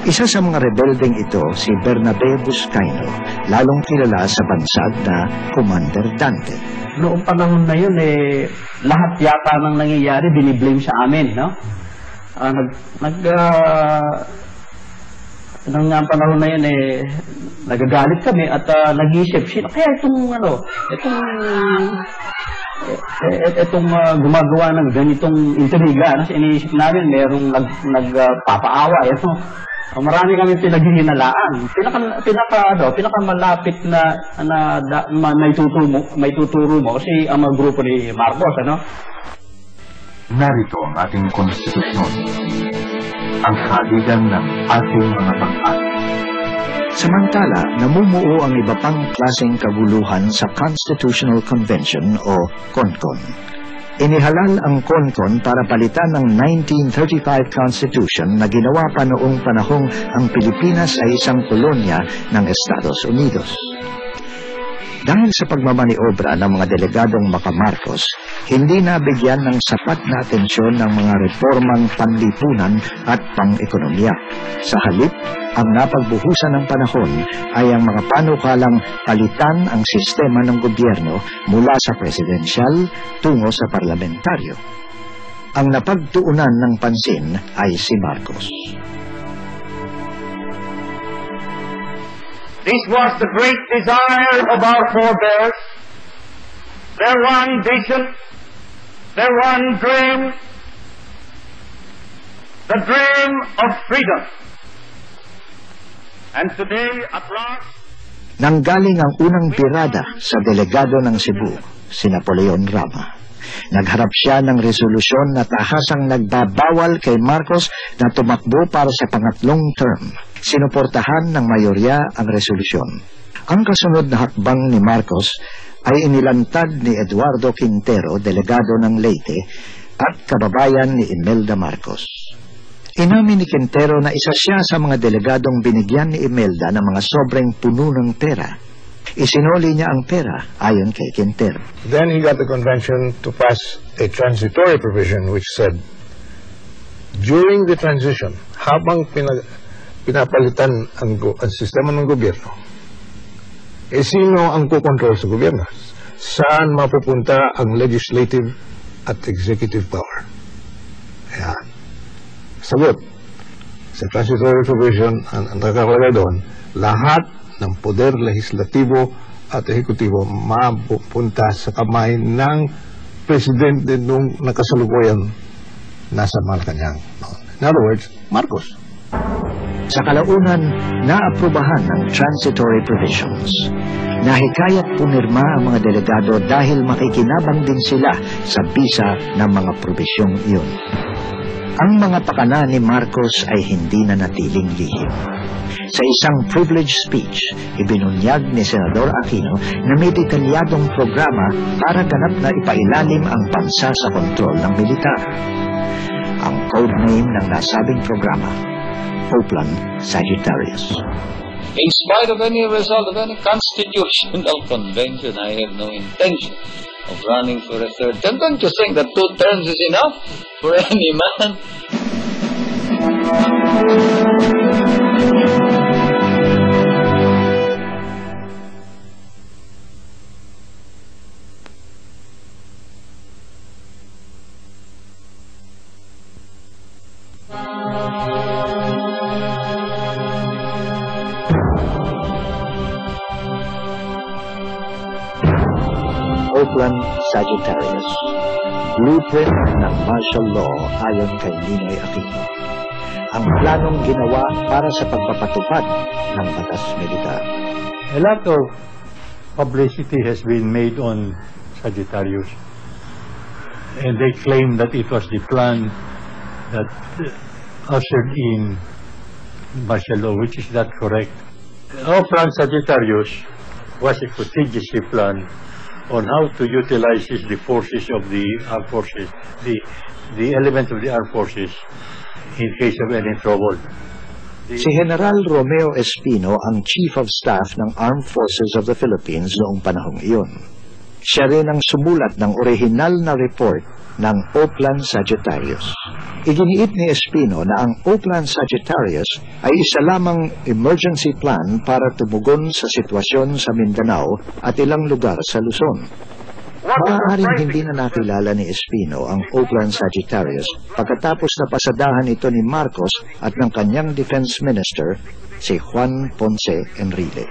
Isa sa mga rebeldeng ito si Bernabe Buscaino, lalong kilala sa bansag na Commander Dante. Noong panahon na yun, lahat yata nang nangyayari, biniblame sa amin, no? Nang panahon na yun, nagagalit kami at nag-iisip, kaya itong gumagawa ng ganitong intriga, iniisip namin, merong nagpapaawa, marami kami pinaghihinalaan. Pinakamalapit na may tuturo mo kasi ang mga grupo ni Marcos, Narito ang ating konstitusyon, ang haligan ng ating mga pag-asa. Samantala, namumuo ang iba pang klaseng kaguluhan sa Constitutional Convention o CONCON. Inihalal ang CONCON para palitan ng 1935 Constitution na ginawa pa noong panahong ang Pilipinas ay isang kolonya ng Estados Unidos. Dahil sa pagmamaniobra ng mga delegadong maka-Marcos, hindi nabigyan ng sapat na atensyon ng mga reformang panlipunan at pang-ekonomiya. Sa halip, ang napagbuhusan ng panahon ay ang mga panukalang palitan ang sistema ng gobyerno mula sa presidensyal tungo sa parlamentaryo. Ang napagtuunan ng pansin ay si Marcos. This was the great desire of our forebears, their one vision, their one dream, the dream of freedom. And today, at last, nanggaling ang unang birada sa delegado ng Cebu, si Napoleon Rama. Nagharap siya ng resolusyon na tahasang nagbabawal kay Marcos na tumakbo para sa pangatlong term. Sinuportahan ng mayorya ang resolusyon. Ang kasunod na hakbang ni Marcos ay inilantad ni Eduardo Quintero, delegado ng Leyte, at kababayan ni Imelda Marcos. Inamin ni Quintero na isa siya sa mga delegadong binigyan ni Imelda ng mga sobrang puno ng pera. Isinoli niya ang pera ayon kay Quintero. Then he got the convention to pass a transitory provision which said, during the transition, habang pinapalitan ang sistema ng gobyerno, sino ang kukontrol sa gobyerno? Saan mapupunta ang legislative at executive power? Ayan. Sagot, sa transitory provision, ang nakakalagay doon, lahat ng poder legislatibo at ehekutibo mapupunta sa kamay ng presidente nung nakasalukuyan nasa Malacanang. In other words, Marcos. Sa kalaunan, naaprubahan ng transitory provisions. Nahikayat pumirma ang mga delegado dahil makikinabang din sila sa bisa ng mga probisyong iyon. Ang mga pakana ni Marcos ay hindi na natiling lihim. Sa isang privilege speech, ibinunyag ni Senador Aquino na may detalyadong programa para ganap na ipailalim ang bansa sa kontrol ng militar. Ang codename ng nasabing programa, Oplan Sagittarius. In spite of any result of any constitutional convention, I have no intention of running for a third term. Don't you think that 2 terms is enough for any man? Oplan Sagittarius, blueprint ng martial law ayon kay Ninoy Aquino. Ang planong ginawa para sa pagpapatupad ng batas militar. A lot of publicity has been made on Sagittarius, and they claim that it was the plan that ushered in martial law, which is not correct. Oplan Sagittarius was a contingency plan on how to utilize the forces of the armed forces, the elements of the armed forces in case of any trouble. Si General Romeo Espino ang Chief of Staff ng Armed Forces of the Philippines noong panahong iyon. Siya rin ang sumulat ng orihinal na report ng Oplan Sagittarius. Iginiit ni Espino na ang Oplan Sagittarius ay isa lamang emergency plan para tumugon sa sitwasyon sa Mindanao at ilang lugar sa Luzon. Maaaring hindi na nakilala ni Espino ang Oplan Sagittarius pagkatapos na pasadahan ito ni Marcos at ng kanyang defense minister, si Juan Ponce Enrile.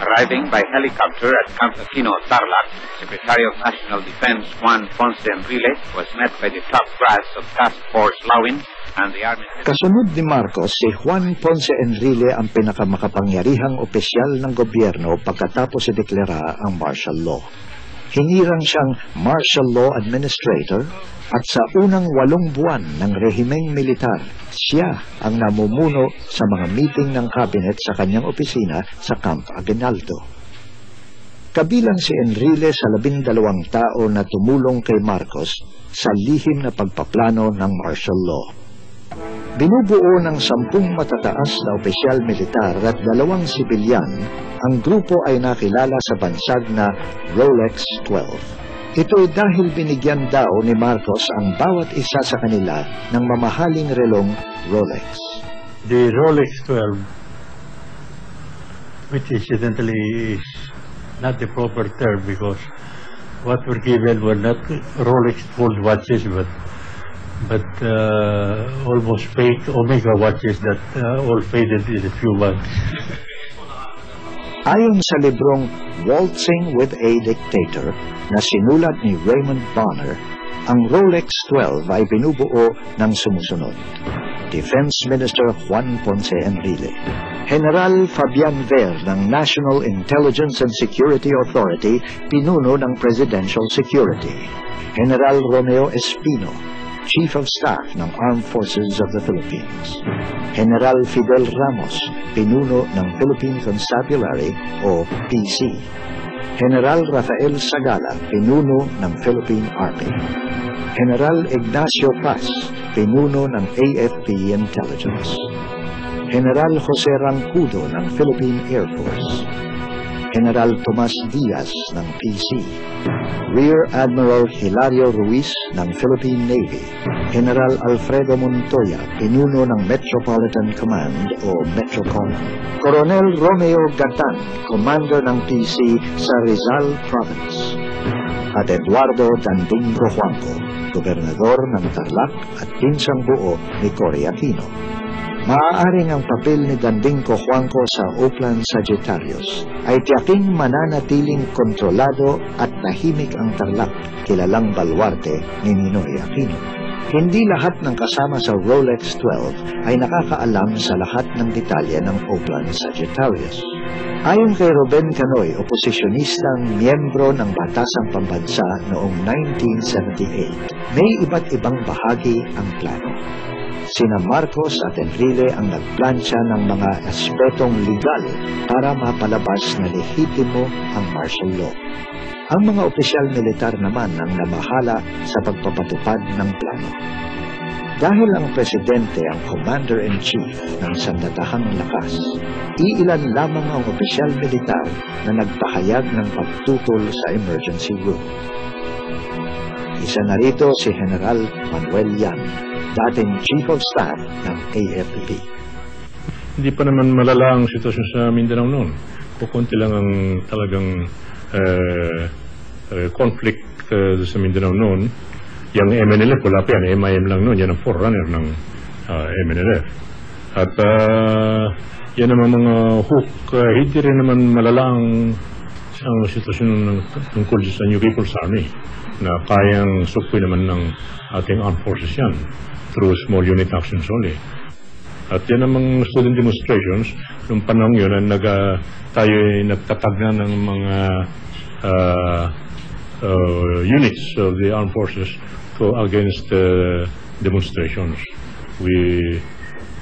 Arriving by helicopter at Camp Aquino, Tarlac, Secretary of National Defense Juan Ponce Enrile was met by the top brass of Task Force Lawin and the Army. Kasunod ni Marcos, si Juan Ponce Enrile ang pinakamakapangyarihang opisyal ng gobyerno pagkatapos ideklara ang martial law. Hinirang siyang martial law administrator at sa unang 8 buwan ng rehimeng militar, siya ang namumuno sa mga meeting ng cabinet sa kanyang opisina sa Camp Aguinaldo. Kabilang si Enrile sa 12 tao na tumulong kay Marcos sa lihim na pagpaplano ng martial law. Binubuo ng 10 matataas na opisyal militar at 2 sibilyan, ang grupo ay nakilala sa bansag na Rolex 12. Ito'y dahil binigyan daw ni Marcos ang bawat isa sa kanila ng mamahaling relong Rolex. The Rolex 12, which incidentally is not the proper term because what were given were not Rolex gold watches but almost fake Omega watches that all faded in a few months. Ayon sa librong Waltzing with a Dictator na sinulat ni Raymond Bonner, ang Rolex 12 ay binubuo ng sumusunod: Defense Minister Juan Ponce Enrile, General Fabian Ver ng National Intelligence and Security Authority, pinuno ng Presidential Security, General Romeo Espino, Chief of Staff ng Armed Forces of the Philippines, General Fidel Ramos, pinuno ng Philippine Constabulary o PC, General Rafael Sagala, pinuno ng Philippine Army, General Ignacio Paz, pinuno ng AFP Intelligence, General Jose Rancudo ng Philippine Air Force, General Tomas Diaz ng PC, Rear Admiral Hilario Ruiz ng Philippine Navy, General Alfredo Montoya, pinuno ng Metropolitan Command o Metrocom, Coronel Romeo Gatan, commander ng PC sa Rizal Province, at Eduardo Danding Cojuangco, gobernador ng Tarlac at pinsang buo ni Cory Aquino. Maaaring ang papel ni Danding Cojuangco sa Oplan Sagittarius ay tiyaking mananatiling kontrolado at tahimik ang Tarlac, kilalang baluarte ni Ninoy Aquino. Hindi lahat ng kasama sa Rolex 12 ay nakakaalam sa lahat ng detalye ng Oplan Sagittarius. Ayon kay Ruben Canoy, oposisyonistang miyembro ng Batasang Pambansa noong 1978, may iba't ibang bahagi ang plano. Sina Marcos at Enrile ang nagplansya ng mga aspetong legal para mapalabas na lehitimo ang martial law. Ang mga opisyal militar naman ang namahala sa pagpapatupad ng plano. Dahil ang presidente ang commander-in-chief ng sandatahang lakas, iilan lamang ang opisyal militar na nagpahayag ng pagtutol sa emergency room. Isa na rito si General Manuel Yan, dating Chief of Staff ng AFP. Hindi pa naman malala ang sitwasyon sa Mindanao noon. Kukunti lang ang talagang conflict sa Mindanao noon. Yung MNLF, wala pa yan. MIM lang noon. Yan ang forerunner ng MNLF. At yan naman mga hook. Hindi rin naman malala ang sitwasyon tungkol sa New People's Army na kayang sukwi naman ng ating armed forces yan through small unit actions only. At yan namang student demonstrations, nung panahon yun, tayo ay nagtatag na ng mga units of the armed forces against demonstrations.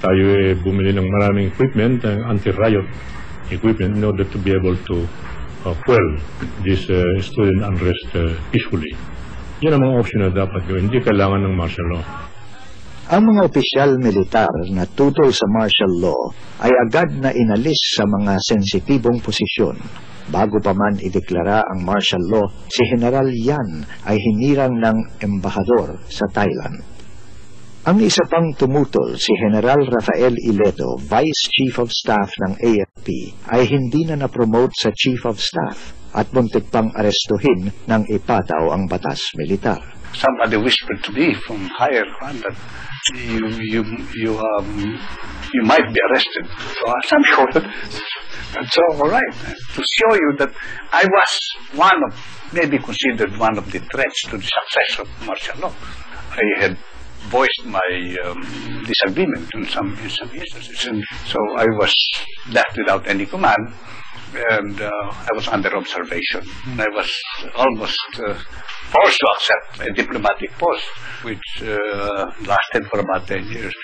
Tayo ay bumili ng maraming equipment, anti-riot equipment, in order to be able to quell this student unrest peacefully. Yan ang mga option na dapat gawin. Hindi kailangan ng martial law. Ang mga opisyal militar na tutol sa martial law ay agad na inalis sa mga sensitibong posisyon. Bago pa man ideklara ang martial law, si General Yan ay hinirang ng embahador sa Thailand. Ang isa pang tumutol, si General Rafael Ileto, Vice Chief of Staff ng AFP, ay hindi na na-promote sa Chief of Staff at muntik pang arestuhin ng ipataw ang batas militar. Somebody whispered to me from higher command that you might be arrested. So I'm sure that's all right. To show you that I was maybe considered one of the threats to the success of martial law. I had voiced my disagreement in some instances, and so I was left without any command, and I was under observation. And I was almost forced to accept a diplomatic post, which lasted for about 10 years.